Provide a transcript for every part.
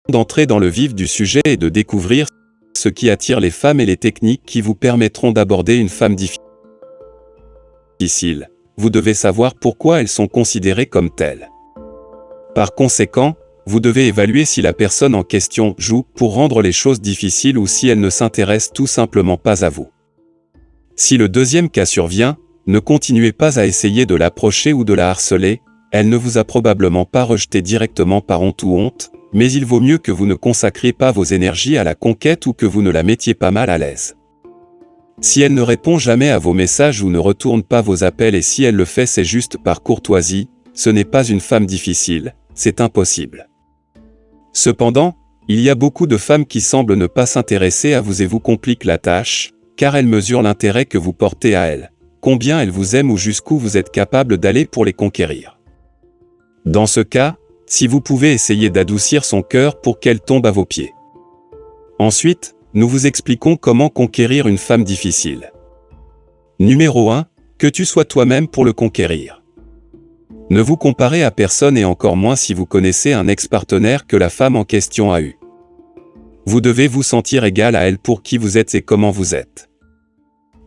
d'entrer dans le vif du sujet et de découvrir ce qui attire les femmes et les techniques qui vous permettront d'aborder une femme difficile. Vous devez savoir pourquoi elles sont considérées comme telles. Par conséquent, vous devez évaluer si la personne en question joue pour rendre les choses difficiles ou si elle ne s'intéresse tout simplement pas à vous. Si le deuxième cas survient, ne continuez pas à essayer de l'approcher ou de la harceler, elle ne vous a probablement pas rejeté directement par honte, mais il vaut mieux que vous ne consacriez pas vos énergies à la conquête ou que vous ne la mettiez pas mal à l'aise. Si elle ne répond jamais à vos messages ou ne retourne pas vos appels et si elle le fait c'est juste par courtoisie, ce n'est pas une femme difficile, c'est impossible. Cependant, il y a beaucoup de femmes qui semblent ne pas s'intéresser à vous et vous compliquent la tâche, car elles mesurent l'intérêt que vous portez à elles, combien elles vous aiment ou jusqu'où vous êtes capable d'aller pour les conquérir. Dans ce cas, si vous pouvez essayer d'adoucir son cœur pour qu'elle tombe à vos pieds. Ensuite, nous vous expliquons comment conquérir une femme difficile. Numéro 1. Que tu sois toi-même pour le conquérir. Ne vous comparez à personne et encore moins si vous connaissez un ex-partenaire que la femme en question a eu. Vous devez vous sentir égal à elle pour qui vous êtes et comment vous êtes.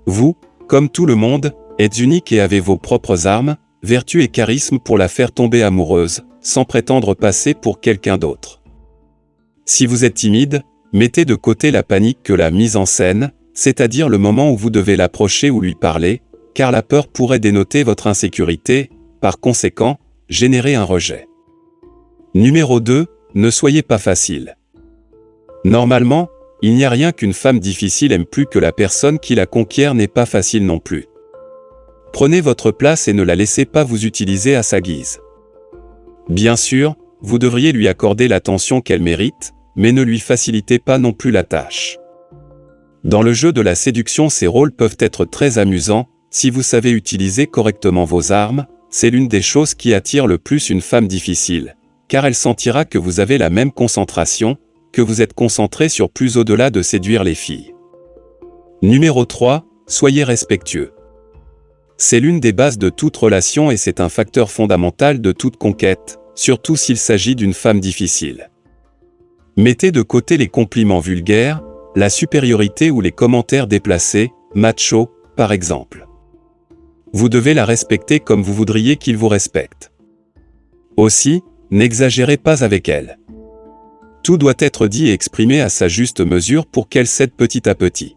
Vous, comme tout le monde, êtes unique et avez vos propres armes, vertus et charisme pour la faire tomber amoureuse, sans prétendre passer pour quelqu'un d'autre. Si vous êtes timide, mettez de côté la panique que la mise en scène, c'est-à-dire le moment où vous devez l'approcher ou lui parler, car la peur pourrait dénoter votre insécurité, par conséquent, générer un rejet. Numéro 2. Ne soyez pas facile. Normalement, il n'y a rien qu'une femme difficile aime plus que la personne qui la conquiert n'est pas facile non plus. Prenez votre place et ne la laissez pas vous utiliser à sa guise. Bien sûr, vous devriez lui accorder l'attention qu'elle mérite, mais ne lui facilitez pas non plus la tâche. Dans le jeu de la séduction, ces rôles peuvent être très amusants, si vous savez utiliser correctement vos armes, c'est l'une des choses qui attire le plus une femme difficile, car elle sentira que vous avez la même concentration, que vous êtes concentré sur plus au-delà de séduire les filles. Numéro 3. Soyez respectueux. C'est l'une des bases de toute relation et c'est un facteur fondamental de toute conquête, surtout s'il s'agit d'une femme difficile. Mettez de côté les compliments vulgaires, la supériorité ou les commentaires déplacés, macho, par exemple. Vous devez la respecter comme vous voudriez qu'il vous respecte. Aussi, n'exagérez pas avec elle. Tout doit être dit et exprimé à sa juste mesure pour qu'elle cède petit à petit.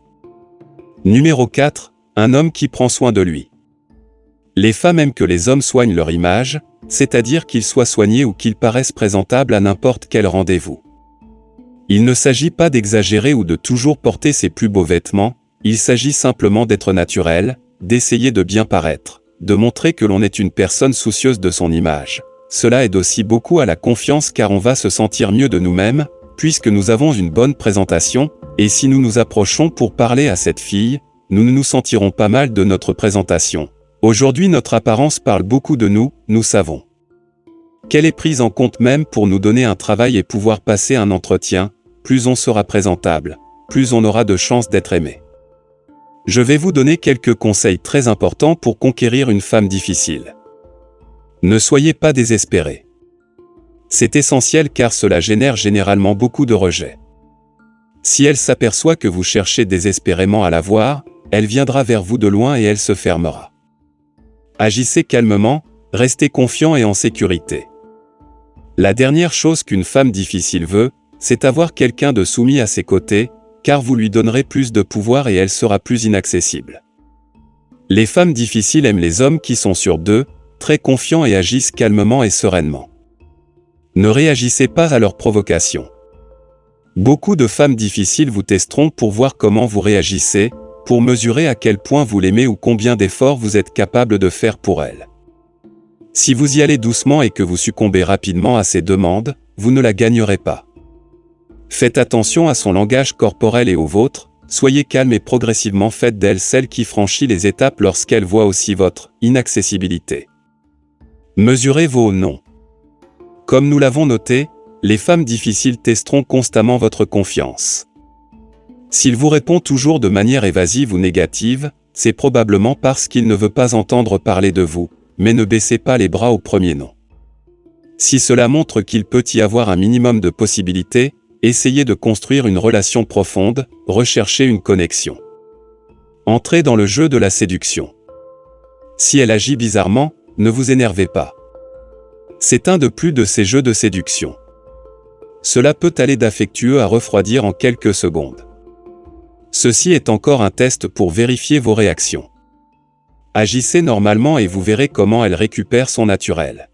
Numéro 4. Un homme qui prend soin de lui. Les femmes aiment que les hommes soignent leur image, c'est-à-dire qu'ils soient soignés ou qu'ils paraissent présentables à n'importe quel rendez-vous. Il ne s'agit pas d'exagérer ou de toujours porter ses plus beaux vêtements, il s'agit simplement d'être naturel, d'essayer de bien paraître, de montrer que l'on est une personne soucieuse de son image. Cela aide aussi beaucoup à la confiance car on va se sentir mieux de nous-mêmes, puisque nous avons une bonne présentation, et si nous nous approchons pour parler à cette fille, nous nous sentirons pas mal de notre présentation. Aujourd'hui notre apparence parle beaucoup de nous, nous savons qu'elle est prise en compte même pour nous donner un travail et pouvoir passer un entretien, plus on sera présentable, plus on aura de chances d'être aimé. Je vais vous donner quelques conseils très importants pour conquérir une femme difficile. Ne soyez pas désespérés. C'est essentiel car cela génère généralement beaucoup de rejets. Si elle s'aperçoit que vous cherchez désespérément à la voir, elle viendra vers vous de loin et elle se fermera. Agissez calmement, restez confiant et en sécurité. La dernière chose qu'une femme difficile veut, c'est avoir quelqu'un de soumis à ses côtés, car vous lui donnerez plus de pouvoir et elle sera plus inaccessible. Les femmes difficiles aiment les hommes qui sont sûrs d'eux, très confiants et agissent calmement et sereinement. Ne réagissez pas à leurs provocations. Beaucoup de femmes difficiles vous testeront pour voir comment vous réagissez, pour mesurer à quel point vous l'aimez ou combien d'efforts vous êtes capable de faire pour elle. Si vous y allez doucement et que vous succombez rapidement à ses demandes, vous ne la gagnerez pas. Faites attention à son langage corporel et au vôtre, soyez calme et progressivement faites d'elle celle qui franchit les étapes lorsqu'elle voit aussi votre inaccessibilité. Mesurez vos noms. Comme nous l'avons noté, les femmes difficiles testeront constamment votre confiance. S'il vous répond toujours de manière évasive ou négative, c'est probablement parce qu'il ne veut pas entendre parler de vous, mais ne baissez pas les bras au premier nom. Si cela montre qu'il peut y avoir un minimum de possibilités, essayez de construire une relation profonde, recherchez une connexion. Entrez dans le jeu de la séduction. Si elle agit bizarrement, ne vous énervez pas. C'est un de plus de ces jeux de séduction. Cela peut aller d'affectueux à refroidir en quelques secondes. Ceci est encore un test pour vérifier vos réactions. Agissez normalement et vous verrez comment elle récupère son naturel.